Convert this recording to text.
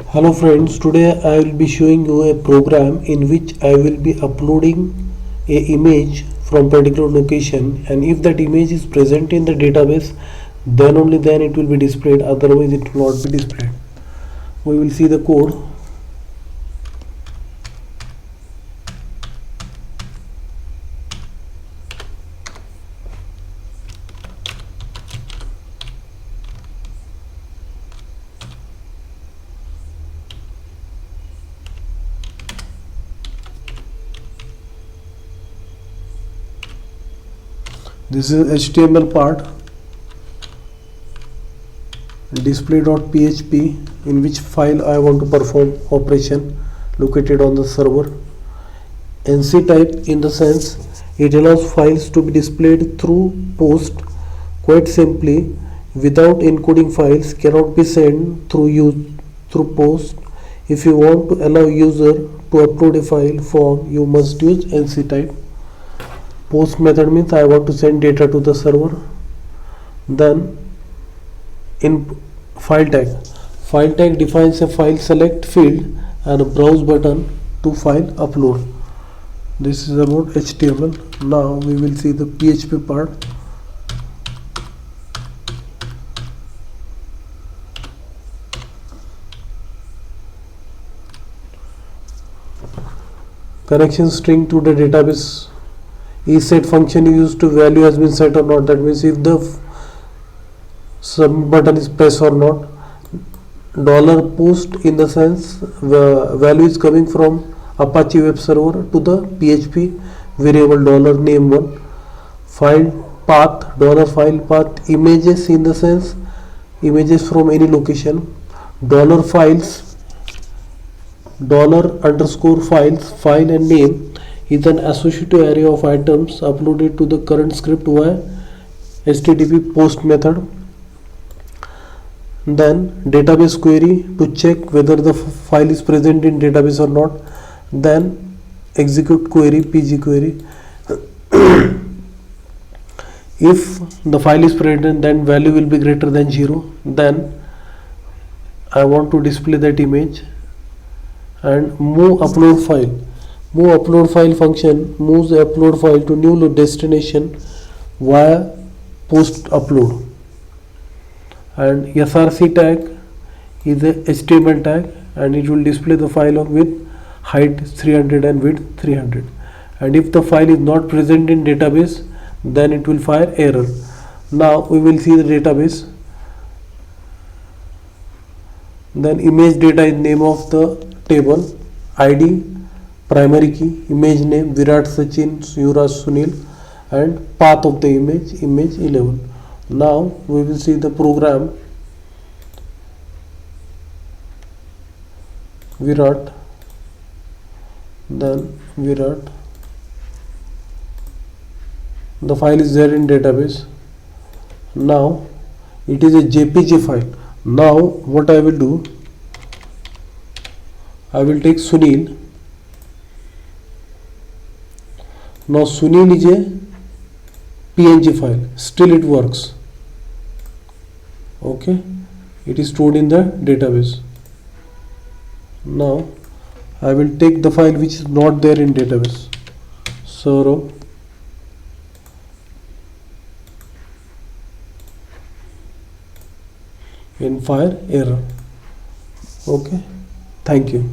Hello friends, today I will be showing you a program in which I will be uploading a image from particular location, and if that image is present in the database, then it will be displayed, otherwise it will not be displayed. We will see the code. This is HTML part, display.php, in which file I want to perform operation located on the server. NC type, in the sense it allows files to be displayed through post. Quite simply, without encoding, files cannot be sent through post. If you want to allow user to upload a file form, you must use NC type. Post method means I want to send data to the server. Then in file tag defines a file select field and a browse button to file upload. This is about HTML. Now we will see the PHP part. Connection string to the database. ESET function used to value has been set or not. That means if the submit button is pressed or not. $post, in the sense the value is coming from Apache web server to the PHP variable $name1. File path, $file path. Images, in the sense images from any location. $files, $_files, file and name is an associative array of items uploaded to the current script via HTTP post method. Then database query to check whether the file is present in database or not. Then execute query, pg query. If the file is present, then value will be greater than 0. Then I want to display that image. And move upload file. Move upload file function moves the upload file to new destination via post upload. And src tag is a HTML tag, and it will display the file with height 300 and width 300. And if the file is not present in database, then it will fire error. Now we will see the database. Then image data is name of the table, ID, primary key, image name Virat Sachin Yuvraj Sunil, and path of the image 11. Now we will see the program. Virat, then Virat. The file is there in database. Now it is a JPG file. Now what I will do, I will take Sunil. Now Sunil is a PNG file, still it works. Okay, it is stored in the database. Now I will take the file which is not there in database, Saurabh, in fire error. Okay, thank you.